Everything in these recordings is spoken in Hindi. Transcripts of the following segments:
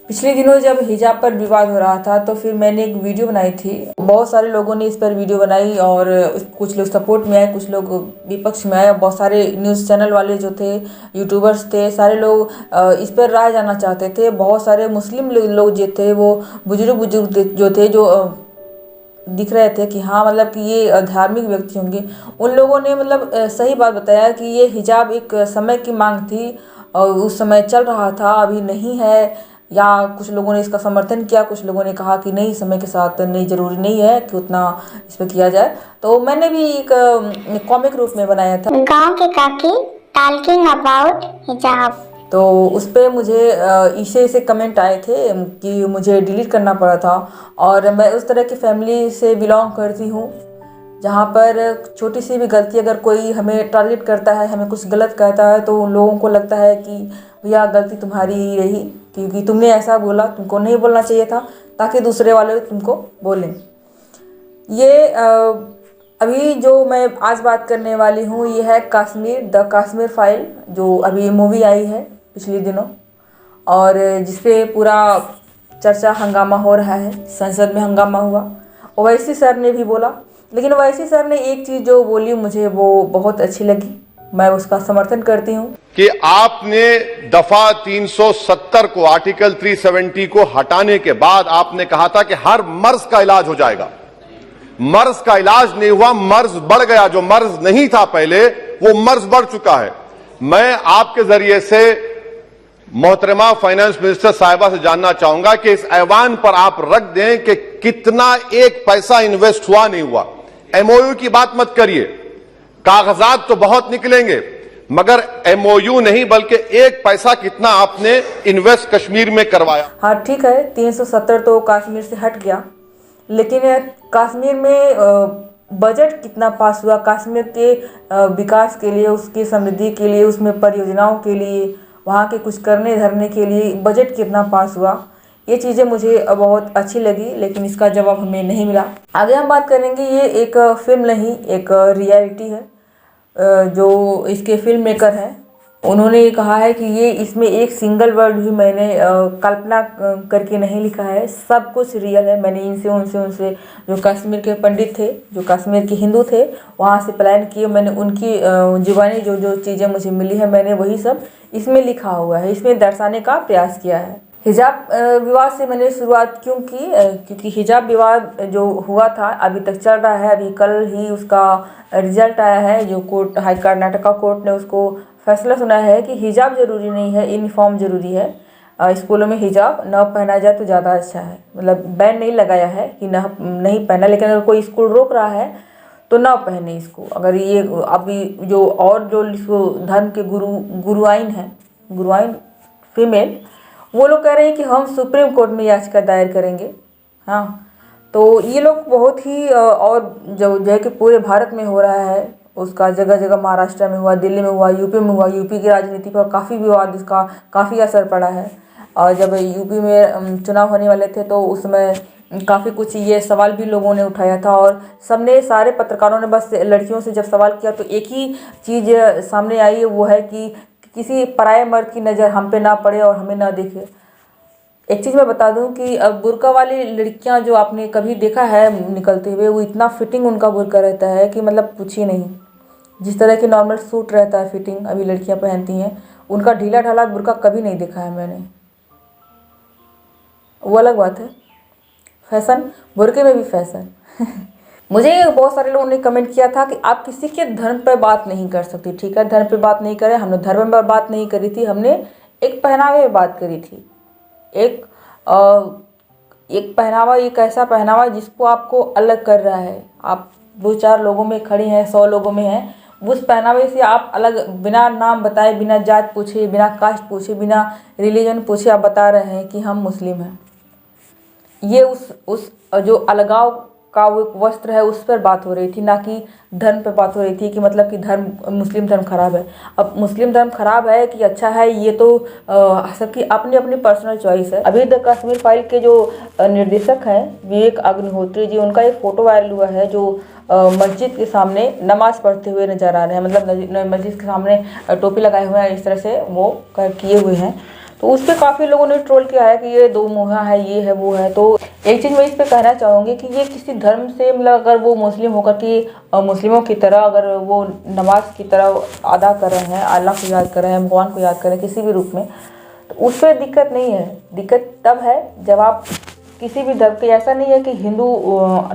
पिछले दिनों जब हिजाब पर विवाद हो रहा था तो फिर मैंने एक वीडियो बनाई थी। बहुत सारे लोगों ने इस पर वीडियो बनाई और कुछ लोग सपोर्ट में आए, कुछ लोग विपक्ष में आए। बहुत सारे न्यूज़ चैनल वाले जो थे, यूट्यूबर्स थे, सारे लोग इस पर राय जानना चाहते थे। बहुत सारे मुस्लिम लोग जो थे, वो बुजुर्ग बुजुर्ग जो थे, जो दिख रहे थे कि हाँ मतलब कि ये धार्मिक व्यक्ति होंगे। उन लोगों ने मतलब सही बात बताया कि ये हिजाब एक समय की मांग थी और उस समय चल रहा था, अभी नहीं है। या कुछ लोगों ने इसका समर्थन किया, कुछ लोगों ने कहा कि नहीं, समय के साथ नहीं, ज़रूरी नहीं है कि उतना इस पर किया जाए। तो मैंने भी एक कॉमिक रूप में बनाया था, गांव के काकी टॉकिंग अबाउट हिजाब। तो उस पर मुझे ऐसे कमेंट आए थे कि मुझे डिलीट करना पड़ा था। और मैं उस तरह की फैमिली से बिलोंग करती हूँ जहाँ पर छोटी सी भी गलती, अगर कोई हमें टारगेट करता है, हमें कुछ गलत कहता है, तो उन लोगों को लगता है कि भैया गलती तुम्हारी ही रही, क्योंकि तुमने ऐसा बोला, तुमको नहीं बोलना चाहिए था, ताकि दूसरे वाले तुमको बोलें। ये अभी जो मैं आज बात करने वाली हूँ, ये है कश्मीर, द कश्मीर फाइल, जो अभी मूवी आई है पिछले दिनों, और जिसपे पूरा चर्चा हंगामा हो रहा है। संसद में हंगामा हुआ। ओवैसी सर ने भी बोला, लेकिन ओवैसी सर ने एक चीज़ जो बोली, मुझे वो बहुत अच्छी लगी, मैं उसका समर्थन करती हूँ कि आपने दफा 370 को, आर्टिकल 370 को हटाने के बाद आपने कहा था कि हर मर्ज का इलाज हो जाएगा। मर्ज का इलाज नहीं हुआ, मर्ज बढ़ गया। जो मर्ज नहीं था पहले, वो मर्ज बढ़ चुका है। मैं आपके जरिए से मोहतरमा फाइनेंस मिनिस्टर साहिबा से जानना चाहूंगा कि इस ऐवान पर आप रख दें कि कितना एक पैसा इन्वेस्ट हुआ नहीं हुआ। एमओयू की बात मत करिए, कागजात तो बहुत निकलेंगे, मगर एमओयू नहीं, बल्कि एक पैसा कितना आपने इन्वेस्ट कश्मीर में करवाया। हाँ ठीक है, 370 तो कश्मीर से हट गया, लेकिन कश्मीर में बजट कितना पास हुआ कश्मीर के विकास के लिए, उसकी समृद्धि के लिए, उसमें परियोजनाओं के लिए, वहाँ के कुछ करने धरने के लिए बजट कितना पास हुआ, ये चीज़ें मुझे बहुत अच्छी लगी, लेकिन इसका जवाब हमें नहीं मिला। आगे हम बात करेंगे, ये एक फिल्म नहीं, एक रियलिटी है। जो इसके फिल्म मेकर हैं, उन्होंने कहा है कि ये इसमें एक सिंगल वर्ड भी मैंने कल्पना करके नहीं लिखा है, सब कुछ रियल है। मैंने इनसे उनसे जो कश्मीर के पंडित थे, जो कश्मीर के हिंदू थे, वहाँ से प्लान किए, मैंने उनकी जुबानी जो जो चीज़ें मुझे मिली है, मैंने वही सब इसमें लिखा हुआ है, इसमें दर्शाने का प्रयास किया है। हिजाब विवाद से मैंने शुरुआत क्यों की, क्योंकि हिजाब विवाद जो हुआ था अभी तक चल रहा है। अभी कल ही उसका रिजल्ट आया है, जो कोर्ट, हाई कर्नाटका कोर्ट ने उसको फैसला सुना है कि हिजाब ज़रूरी नहीं है, यूनिफॉर्म ज़रूरी है। स्कूलों में हिजाब न पहना जाए तो ज़्यादा अच्छा है। मतलब बैन नहीं लगाया है कि नहीं पहना, लेकिन अगर कोई स्कूल रोक रहा है तो ना पहने इसको। अगर ये अभी जो और जो धर्म के गुरुआइन हैं, गुरुआइन फीमेल, वो लोग कह रहे हैं कि हम सुप्रीम कोर्ट में याचिका दायर करेंगे। हाँ, तो ये लोग बहुत ही और जो है कि पूरे भारत में हो रहा है, उसका जगह जगह महाराष्ट्र में हुआ, दिल्ली में हुआ, यूपी में हुआ। यूपी की राजनीति पर काफ़ी विवाद, इसका काफ़ी असर पड़ा है। और जब यूपी में चुनाव होने वाले थे तो उसमें काफ़ी कुछ ये सवाल भी लोगों ने उठाया था, और सबने, सारे पत्रकारों ने बस लड़कियों से जब सवाल किया तो एक ही चीज़ सामने आई है, वो है कि किसी पराये मर्द की नज़र हम पे ना पड़े और हमें ना देखे। एक चीज़ मैं बता दूं कि अब बुर्का वाली लड़कियां जो आपने कभी देखा है निकलते हुए, वो इतना फिटिंग उनका बुर्का रहता है कि मतलब पूछिए नहीं। जिस तरह की नॉर्मल सूट रहता है फिटिंग अभी लड़कियां पहनती हैं, उनका ढीला ढाला बुर्का कभी नहीं देखा है मैंने। वो अलग बात है, फैशन, बुर्के में भी फैशन। मुझे बहुत सारे लोगों ने कमेंट किया था कि आप किसी के धर्म पर बात नहीं कर सकती। ठीक है, धर्म पर बात नहीं करें, हमने धर्म पर बात नहीं करी थी, हमने एक पहनावे पर बात करी थी। एक पहनावा, एक ऐसा पहनावा जिसको आपको अलग कर रहा है। आप 2-4 लोगों में खड़े हैं, 100 लोगों में हैं, उस पहनावे से आप अलग, बिना नाम बताए, बिना जात पूछे, बिना कास्ट पूछे, बिना रिलीजन पूछे आप बता रहे हैं कि हम मुस्लिम हैं। ये उस जो अलगाव का वो वस्त्र है, उस पर बात हो रही थी, ना कि धर्म पर बात हो रही थी कि मतलब कि मुस्लिम धर्म खराब है। अब मुस्लिम धर्म खराब है कि अच्छा है, ये तो सबकी अपनी अपनी पर्सनल चॉइस है। अभी द कश्मीर फाइल के जो निर्देशक हैं विवेक अग्निहोत्री जी, उनका एक फ़ोटो वायरल हुआ है, जो मस्जिद के सामने नमाज़ पढ़ते हुए नजर आ रहे हैं। मतलब मस्जिद के सामने टोपी लगाए हुए हैं, इस तरह से वो किए हुए हैं। तो उस पर काफ़ी लोगों ने ट्रोल किया है कि ये दो मुहा है, ये है, वो है। तो एक चीज़ मैं इस पे कहना चाहूँगी कि ये किसी धर्म से मतलब अगर वो मुस्लिम होकर कि मुस्लिमों की तरह अगर वो नमाज की तरह अदा कर रहे हैं, अल्लाह को याद कर रहे हैं, भगवान को याद कर रहे हैं किसी भी रूप में, तो उस पर दिक्कत नहीं है। दिक्कत तब है जब आप किसी भी धर्म के, ऐसा नहीं है कि हिंदू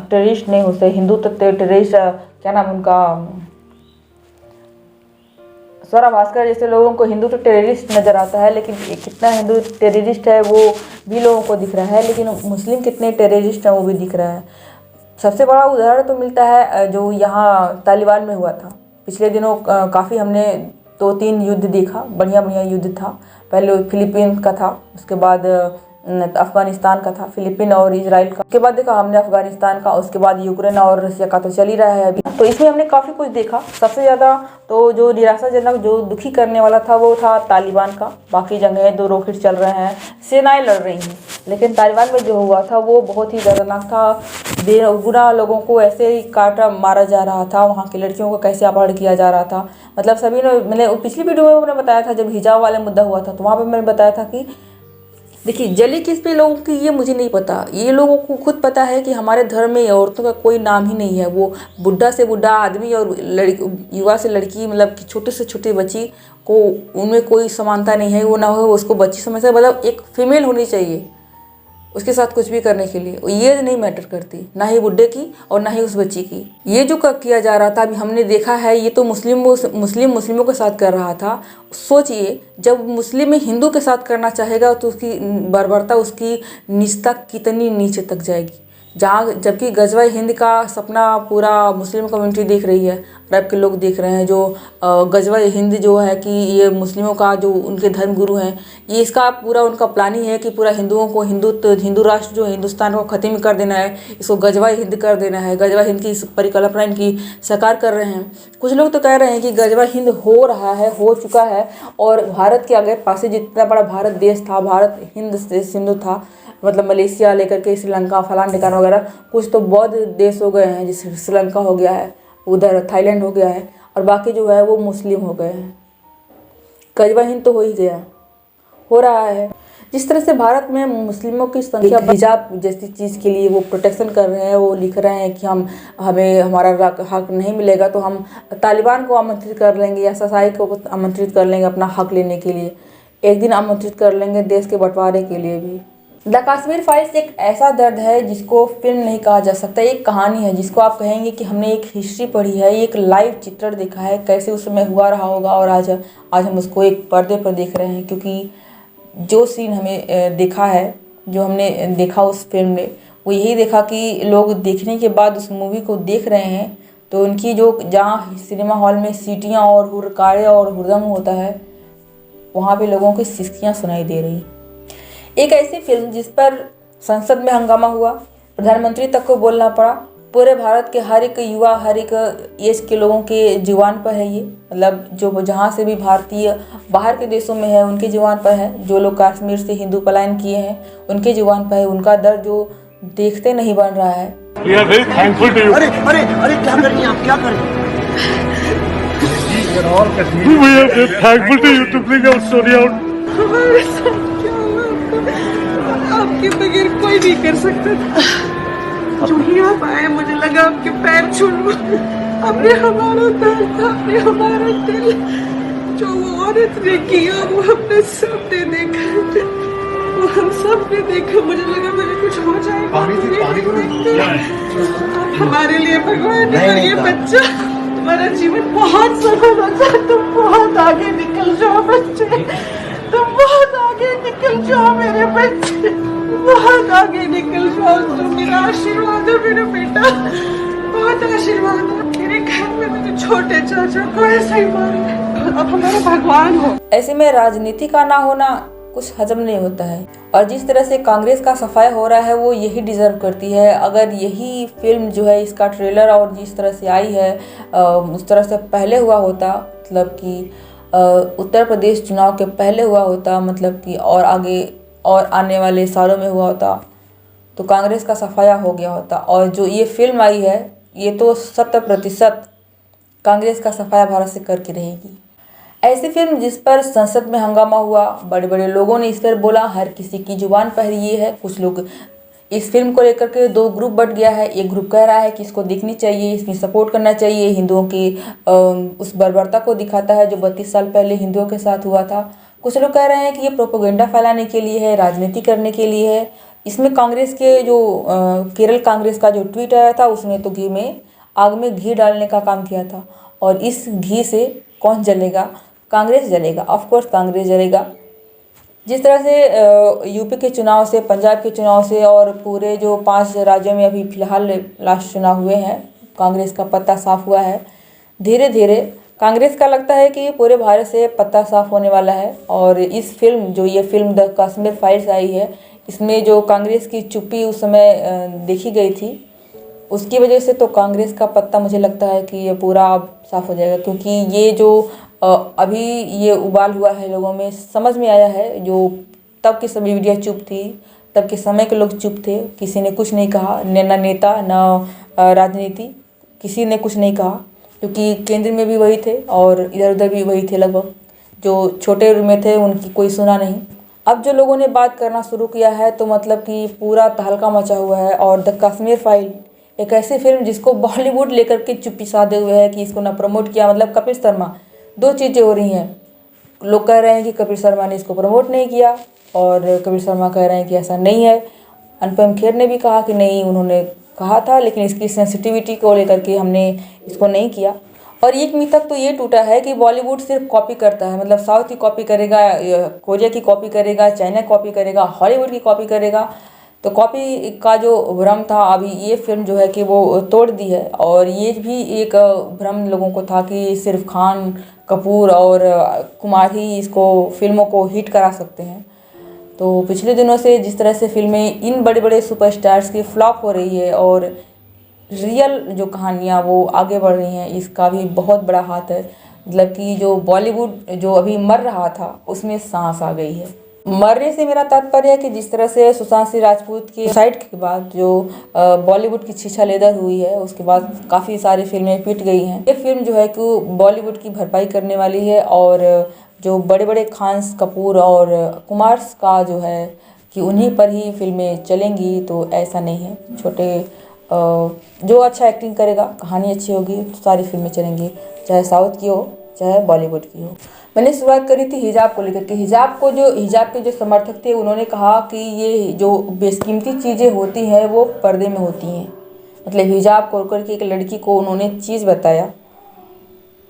टेररिस्ट नहीं होते, हिंदू तो टेररिस्ट, क्या नाम उनका, स्वरा भास्कर जैसे लोगों को हिंदू तो टेररिस्ट नज़र आता है, लेकिन कितना हिंदू टेररिस्ट है वो भी लोगों को दिख रहा है, लेकिन मुस्लिम कितने टेररिस्ट हैं वो भी दिख रहा है। सबसे बड़ा उदाहरण तो मिलता है जो यहाँ तालिबान में हुआ था पिछले दिनों। काफ़ी हमने 2-3 युद्ध देखा, बढ़िया बढ़िया युद्ध था। पहले फिलीपीन का था, उसके बाद अफगानिस्तान का था, फिलीपीन और इजराइल का, उसके बाद देखा हमने अफगानिस्तान का, उसके बाद यूक्रेन और रशिया का तो चल ही रहा है अभी। तो इसमें हमने काफ़ी कुछ देखा। सबसे ज़्यादा तो जो निराशाजनक, जो दुखी करने वाला था वो था तालिबान का। बाकी जगह 2 रॉकेट चल रहे हैं, सेनाएं लड़ रही हैं, लेकिन तालिबान में जो हुआ था वो बहुत ही दर्दनाक था। बेगुनाह लोगों को ऐसे ही काटा मारा जा रहा था, वहाँ की लड़कियों को कैसे अपहरण किया जा रहा था। मतलब सभी ने, मैंने पिछली वीडियो में मैंने बताया था जब हिजाब वाला मुद्दा हुआ था, तो वहाँ पर मैंने बताया था कि देखिए जली किस पे लोगों की ये मुझे नहीं पता, ये लोगों को खुद पता है कि हमारे धर्म में औरतों का कोई नाम ही नहीं है। वो बुढ़ा से बुढ़ा आदमी और युवा से लड़की, मतलब कि छोटे से छोटी बच्ची को, उनमें कोई समानता नहीं है। वो ना हो उसको बच्ची समझता, मतलब एक फीमेल होनी चाहिए उसके साथ कुछ भी करने के लिए, ये नहीं मैटर करती, ना ही बुढ़े की और ना ही उस बच्ची की। ये जो किया जा रहा था अभी हमने देखा है, ये तो मुस्लिमों के साथ कर रहा था। सोचिए जब मुस्लिम हिंदू के साथ करना चाहेगा तो उसकी बर्बरता, उसकी नीचता कितनी नीचे तक जाएगी। जहाँ जबकि गजवा हिंद का सपना पूरा मुस्लिम कम्युनिटी देख रही है, अरब के लोग देख रहे हैं, जो गजवा हिंद जो है कि ये मुस्लिमों का जो उनके धर्म गुरु हैं, ये इसका पूरा उनका प्लानिंग है कि पूरा हिंदुओं को, हिंदू राष्ट्र जो हिंदुस्तान को ख़त्म कर देना है, इसको गजवा हिंद कर देना है। गजवा हिंद की परिकल्पना इनकी साकार कर रहे हैं। कुछ लोग तो कह रहे हैं कि गजवा हिंद हो रहा है, हो चुका है, और भारत के आगे पासे जितना बड़ा भारत देश था, भारत हिंद से सिंधु था, मतलब मलेशिया लेकर के श्रीलंका, फलान ठिकाना वगैरह, कुछ तो बौद्ध देश हो गए हैं, जैसे श्रीलंका हो गया है, उधर थाईलैंड हो गया है, और बाकी जो है वो मुस्लिम हो गए हैं। गजवा हिंद तो हो ही गया, हो रहा है। जिस तरह से भारत में मुस्लिमों की संख्या हिजाब जैसी चीज़ के लिए वो प्रोटेक्शन कर रहे हैं, वो लिख रहे हैं कि हमें हमारा हक नहीं मिलेगा तो हम तालिबान को आमंत्रित कर लेंगे या ISIS को आमंत्रित कर लेंगे अपना हक लेने के लिए, एक दिन आमंत्रित कर लेंगे देश के बंटवारे के लिए भी। द कश्मीर फाइल्स एक ऐसा दर्द है जिसको फिल्म नहीं कहा जा सकता, एक कहानी है जिसको आप कहेंगे कि हमने एक हिस्ट्री पढ़ी है, एक लाइव चित्रण देखा है, कैसे उस समय हुआ रहा होगा, और आज हम उसको एक पर्दे पर देख रहे हैं। क्योंकि जो सीन हमें देखा है, जो हमने देखा उस फिल्म में, वो यही देखा कि लोग देखने के बाद उस मूवी को देख रहे हैं तो उनकी जो, जहाँ सिनेमा हॉल में सीटियाँ और हुरकारे और हुरदंग होता है, वहाँ पे लोगों की सिसकियाँ सुनाई दे रही। एक ऐसी फिल्म जिस पर संसद में हंगामा हुआ, प्रधानमंत्री तक को बोलना पड़ा, पूरे भारत के हर एक युवा, हर एक एज के लोगों के जुबान पर है ये, मतलब जो जहाँ से भी भारतीय बाहर के देशों में है उनके जुबान पर है, जो लोग कश्मीर से हिंदू पलायन किए हैं उनके जुबान पर है। उनका दर्द जो देखते नहीं बन रहा है। We are very thankful to you. अरे अरे अरे क्या कर रही हैं आप, क्या कर रही हैं? We are very thankful to you to bring our story out. हमारे साथ क्या हुआ आपके बगैर कोई नहीं कर सकता था। जो ही आप आए मुझे लगा आपके पैर छू लूं। आपने हमारा दर्द, आपने हमारा दिल, जो वो औरत ने किया वो हमने सबने देखा, वो हम सब ने देखा। मुझे लगा मुझे कुछ हो जाएगा। हमारे लिए भगवान ने ये बच्चा, तुम्हारा जीवन बहुत सफल होता, तुम बहुत आगे निकल जाओ बच्चे, तुम बहुत आगे निकल जाओ मेरे बच्चे, बहुत आगे निकल जाओ। तुम मेरा आशीर्वाद है मेरा बेटा, बहुत आशीर्वाद है। मेरे घर में मेरे छोटे चाचा को ऐसा ही मारो, अब हमारे भगवान हो। ऐसे में राजनीति का ना होना कुछ हजम नहीं होता है, और जिस तरह से कांग्रेस का सफाया हो रहा है वो यही डिजर्व करती है। अगर यही फिल्म जो है, इसका ट्रेलर और जिस तरह से आई है उस तरह से पहले हुआ होता, मतलब कि उत्तर प्रदेश चुनाव के पहले हुआ होता, मतलब कि और आगे और आने वाले सालों में हुआ होता, तो कांग्रेस का सफाया हो गया होता। और जो ये फिल्म आई है ये तो 100% कांग्रेस का सफाया भारत से करके रहेगी। ऐसी फिल्म जिस पर संसद में हंगामा हुआ, बड़े बड़े लोगों ने इस पर बोला, हर किसी की जुबान पर ये है। कुछ लोग इस फिल्म को लेकर के दो ग्रुप बट गया है। एक ग्रुप कह रहा है कि इसको देखनी चाहिए, इसमें सपोर्ट करना चाहिए, हिंदुओं की उस बर्बरता को दिखाता है जो 32 साल पहले हिंदुओं के साथ हुआ था। कुछ लोग कह रहे हैं कि ये प्रोपेगेंडा फैलाने के लिए है, राजनीति करने के लिए है। इसमें कांग्रेस के जो केरल कांग्रेस का जो ट्वीट आया था, उसने तो आग में घी डालने का काम किया था। और इस घी से कौन जलेगा? कांग्रेस जलेगा, ऑफकोर्स कांग्रेस जलेगा। जिस तरह से यूपी के चुनाव से, पंजाब के चुनाव से और पूरे जो 5 राज्यों में अभी फिलहाल लास्ट चुनाव हुए हैं, कांग्रेस का पत्ता साफ हुआ है। धीरे धीरे कांग्रेस का लगता है कि पूरे भारत से पत्ता साफ होने वाला है। और इस फिल्म, जो ये फिल्म द कश्मीर फाइल्स आई है, इसमें जो कांग्रेस की चुप्पी उस समय देखी गई थी, उसकी वजह से तो कांग्रेस का पत्ता मुझे लगता है कि ये पूरा अब साफ हो जाएगा। क्योंकि ये जो अभी ये उबाल हुआ है, लोगों में समझ में आया है। जो तब की सभी मीडिया चुप थी, तब के समय के लोग चुप थे, किसी ने कुछ नहीं कहा, न नेता न राजनीति, किसी ने कुछ नहीं कहा। क्योंकि केंद्र में भी वही थे और इधर उधर भी वही थे। लगभग जो छोटे में थे उनकी कोई सुना नहीं। अब जो लोगों ने बात करना शुरू किया है, तो मतलब कि पूरा तहलका मचा हुआ है। और द कश्मीर फाइल एक ऐसी फिल्म जिसको बॉलीवुड लेकर के चुप्पी साधे हुए है कि इसको ना प्रमोट किया। मतलब कपिल शर्मा, दो चीज़ें हो रही हैं। लोग कह रहे हैं कि कपिल शर्मा ने इसको प्रमोट नहीं किया, और कपिल शर्मा कह रहे हैं कि ऐसा नहीं है। अनुपम खेर ने भी कहा कि नहीं, उन्होंने कहा था, लेकिन इसकी सेंसिटिविटी को लेकर के हमने इसको नहीं किया। और एक मिथक तो ये टूटा है कि बॉलीवुड सिर्फ कॉपी करता है, मतलब साउथ की कॉपी करेगा, कोरिया की कॉपी करेगा, चाइना कॉपी करेगा, हॉलीवुड की कॉपी करेगा। तो कॉपी का जो भ्रम था, अभी ये फिल्म जो है कि वो तोड़ दी है। और ये भी एक भ्रम लोगों को था कि सिर्फ खान, कपूर और कुमार ही इसको फिल्मों को हिट करा सकते हैं। तो पिछले दिनों से जिस तरह से फिल्में इन बड़े बड़े सुपरस्टार्स की फ्लॉप हो रही है और रियल जो कहानियाँ वो आगे बढ़ रही हैं, इसका भी बहुत बड़ा हाथ है। मतलब कि जो बॉलीवुड जो अभी मर रहा था, उसमें सांस आ गई है। मरने से मेरा तात्पर्य है कि जिस तरह से सुशांत सिंह राजपूत की सुसाइड के बाद जो बॉलीवुड की छीछालेदर हुई है, उसके बाद काफ़ी सारी फिल्में पिट गई हैं। ये फिल्म जो है कि बॉलीवुड की भरपाई करने वाली है। और जो बड़े बड़े खान, कपूर और कुमार का जो है कि उन्हीं पर ही फिल्में चलेंगी, तो ऐसा नहीं है। छोटे जो अच्छा एक्टिंग करेगा, कहानी अच्छी होगी, तो सारी फिल्में चलेंगी, चाहे साउथ की हो चाहे बॉलीवुड की हो। मैंने शुरुआत करी थी हिजाब को लेकर के। हिजाब के जो समर्थक थे, उन्होंने कहा कि ये जो बेशकीमती चीज़ें होती हैं वो पर्दे में होती हैं। मतलब हिजाब को करके एक लड़की को उन्होंने चीज़ बताया।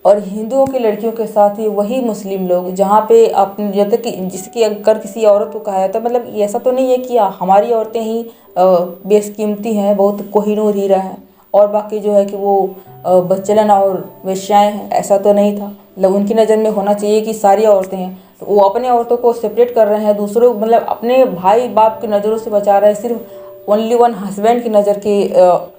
और हिंदुओं की लड़कियों के साथ ही वही मुस्लिम लोग, जहाँ पे अपने जैसे कि जिसकी अगर किसी औरत को कहा जाता है, मतलब ऐसा तो नहीं है कि हमारी औरतें ही बेशकीमती हैं, बहुत कोहिनूर हीरा हैं, और बाकी जो है कि वो बच्चलन और वेश्याएँ हैं, ऐसा तो नहीं था। मतलब उनकी नज़र में होना चाहिए कि सारी औरतें हैं। तो वो अपने औरतों को सेपरेट कर रहे हैं, दूसरों मतलब अपने भाई बाप की नज़रों से बचा रहे हैं। सिर्फ ओनली वन हस्बैंड की नज़र के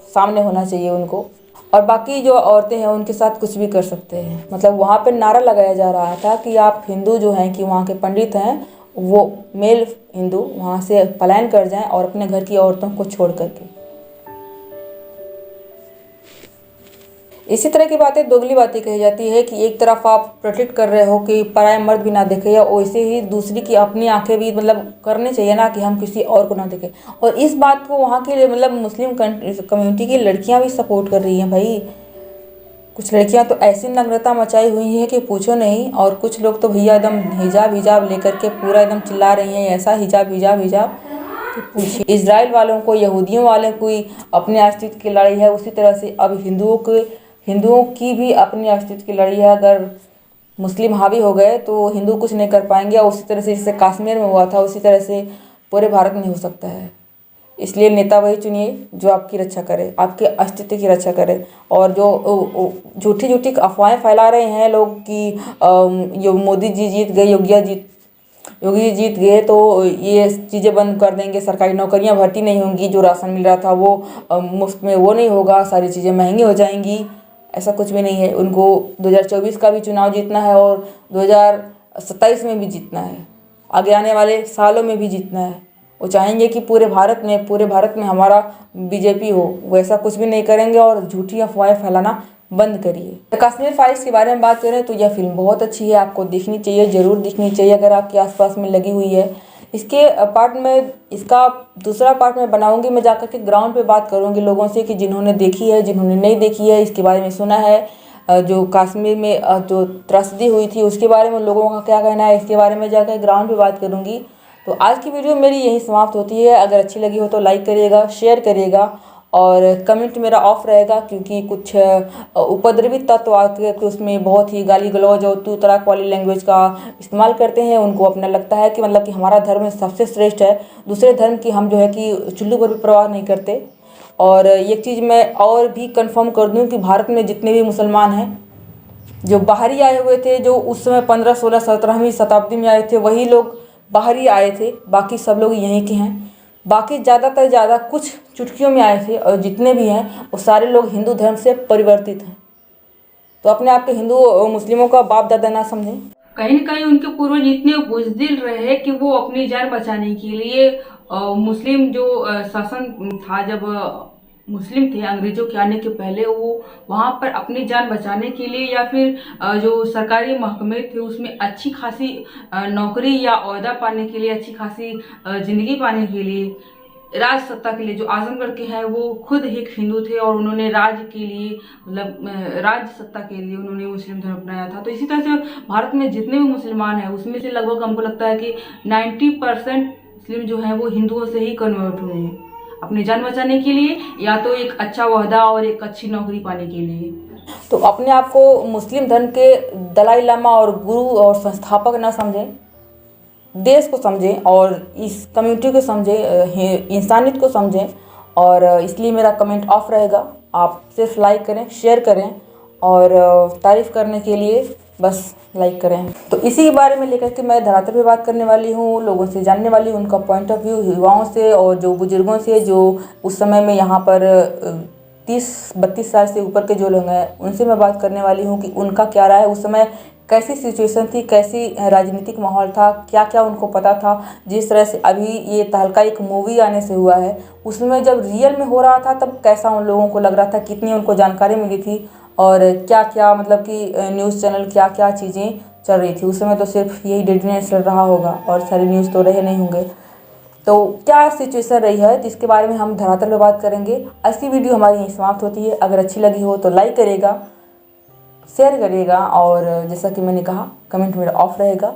सामने होना चाहिए उनको, और बाकी जो औरतें हैं उनके साथ कुछ भी कर सकते हैं। मतलब वहाँ पे नारा लगाया जा रहा था कि आप हिंदू जो हैं, कि वहाँ के पंडित हैं, वो मेल हिंदू वहाँ से पलायन कर जाएं और अपने घर की औरतों को छोड़ करके। इसी तरह की बातें, दोगली बातें कही जाती है कि एक तरफ आप प्रोटेक्ट कर रहे हो कि पराया मर्द भी ना देखे, या वैसे ही दूसरी की अपनी आंखें भी मतलब करनी चाहिए ना कि हम किसी और को ना देखें। और इस बात को वहाँ के मतलब मुस्लिम कम्युनिटी की लड़कियाँ भी सपोर्ट कर रही हैं। भाई कुछ लड़कियाँ तो ऐसी नग्नता मचाई हुई हैं कि पूछो नहीं। और कुछ लोग तो भैया एकदम हिजाब लेकर के पूरा एकदम चिल्ला रही हैं, ऐसा हिजाब कि पूछिए। इजराइल वालों को, यहूदियों वालों को अपने अस्तित्व की लड़ाई है, उसी तरह से अब हिंदुओं की भी अपने अस्तित्व की लड़ाई है। अगर मुस्लिम हावी हो गए तो हिंदू कुछ नहीं कर पाएंगे। और उसी तरह से जैसे कश्मीर में हुआ था, उसी तरह से पूरे भारत में हो सकता है। इसलिए नेता वही चुनिए जो आपकी रक्षा करे, आपके अस्तित्व की रक्षा करे। और जो झूठी अफवाहें फैला रहे हैं लोग कि मोदी जी जीत गए, योगी जी जीत गए तो ये चीज़ें बंद कर देंगे, सरकारी नौकरियां भर्ती नहीं होंगी, जो राशन मिल रहा था वो मुफ्त में वो नहीं होगा, सारी चीज़ें महंगी हो जाएंगी। ऐसा कुछ भी नहीं है। उनको 2024 का भी चुनाव जीतना है और 2027 में भी जीतना है, आगे आने वाले सालों में भी जीतना है। वो चाहेंगे कि पूरे भारत में हमारा बीजेपी हो। वो ऐसा कुछ भी नहीं करेंगे और झूठी अफवाहें फैलाना बंद करिए। कश्मीर फाइल्स के बारे में बात करें तो यह फिल्म बहुत अच्छी है, आपको देखनी चाहिए, ज़रूर देखनी चाहिए अगर आपके आसपास में लगी हुई है। इसके पार्ट में, इसका दूसरा पार्ट में बनाऊंगी, मैं जाकर के ग्राउंड पे बात करूंगी लोगों से कि जिन्होंने देखी है, जिन्होंने नहीं देखी है, इसके बारे में सुना है, जो कश्मीर में जो त्रासदी हुई थी उसके बारे में लोगों का क्या कहना है, इसके बारे में जाकर ग्राउंड पे बात करूंगी। तो आज की वीडियो मेरी यही समाप्त होती है। अगर अच्छी लगी हो तो लाइक करिएगा, शेयर करिएगा और कमेंट मेरा ऑफ रहेगा, क्योंकि कुछ उपद्रवी तत्व आके उसमें बहुत ही गाली गलौज और तू तड़ाक वाली लैंग्वेज का इस्तेमाल करते हैं। उनको अपना लगता है कि मतलब कि हमारा धर्म सबसे श्रेष्ठ है, दूसरे धर्म की हम जो है कि चुल्लू पर भी परवाह नहीं करते। और एक चीज़ मैं और भी कंफर्म कर दूं कि भारत में जितने भी मुसलमान हैं, जो बाहरी आए हुए थे, जो उस समय 15, 16, 17वीं शताब्दी में आए थे, वही लोग बाहरी आए थे, बाकी सब लोग यहीं के हैं। बाकी ज़्यादातर ज़्यादा कुछ चुटकियों में आए थे और जितने भी हैं वो सारे लोग हिंदू धर्म से परिवर्तित हैं। तो अपने आप के हिंदू मुस्लिमों का बाप दादा ना समझें। कहीं न कहीं उनके पूर्वज इतने बुज़दिल रहे कि वो अपनी जान बचाने के लिए मुस्लिम जो शासन था, जब मुस्लिम थे अंग्रेजों के आने के पहले, वो वहाँ पर अपनी जान बचाने के लिए या फिर जो सरकारी महकमे थे उसमें अच्छी खासी नौकरी या ओहदा पाने के लिए, अच्छी खासी जिंदगी पाने के लिए, राज सत्ता के लिए, जो आजमगढ़ के हैं वो खुद एक हिंदू थे और उन्होंने राज के लिए, मतलब राज्य सत्ता के लिए उन्होंने मुस्लिम धर्म अपनाया था। तो इसी तरह से भारत में जितने भी मुसलमान हैं उसमें से लगभग हमको लगता है कि 90% मुस्लिम जो हैं वो हिंदुओं से ही कन्वर्ट हुए हैं, अपनी जान बचाने के लिए या तो एक अच्छा ओहदा और एक अच्छी नौकरी पाने के लिए। तो अपने आप को मुस्लिम धर्म के दलाई लामा और गुरु और संस्थापक ना समझें, देश को समझें और इस कम्युनिटी को समझें, इंसानियत को समझें। और इसलिए मेरा कमेंट ऑफ रहेगा। आप सिर्फ लाइक करें, शेयर करें और तारीफ़ करने के लिए बस लाइक करें। तो इसी के बारे में लेकर के मैं धरातल पे बात करने वाली हूँ, लोगों से जानने वाली हूँ उनका पॉइंट ऑफ व्यू, युवाओं से और जो बुजुर्गों से, जो उस समय में यहाँ पर 30-32 साल से ऊपर के जो लोग हैं उनसे मैं बात करने वाली हूँ कि उनका क्या राय है, उस समय कैसी सिचुएशन थी, कैसी राजनीतिक माहौल था, क्या क्या उनको पता था। जिस तरह से अभी ये तहलका एक मूवी आने से हुआ है, उसमें जब रियल में हो रहा था तब कैसा उन लोगों को लग रहा था, कितनी उनको जानकारी मिली थी और क्या क्या मतलब कि न्यूज़ चैनल क्या क्या चीज़ें चल रही थी। उस समय तो सिर्फ यही डेड न्यूज़ चल रहा होगा और सारी न्यूज़ तो रहे नहीं होंगे। तो क्या सिचुएशन रही है जिसके बारे में हम धरातल में बात करेंगे। आज की वीडियो हमारी यहीं समाप्त होती है। अगर अच्छी लगी हो तो लाइक करिएगा, शेयर करिएगा और जैसा कि मैंने कहा कमेंट मेरा ऑफ रहेगा।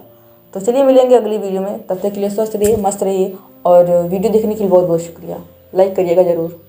तो चलिए मिलेंगे अगली वीडियो में, तब तक के लिए स्वस्थ रहिए, मस्त रहिए और वीडियो देखने के लिए बहुत बहुत शुक्रिया। लाइक करिएगा ज़रूर।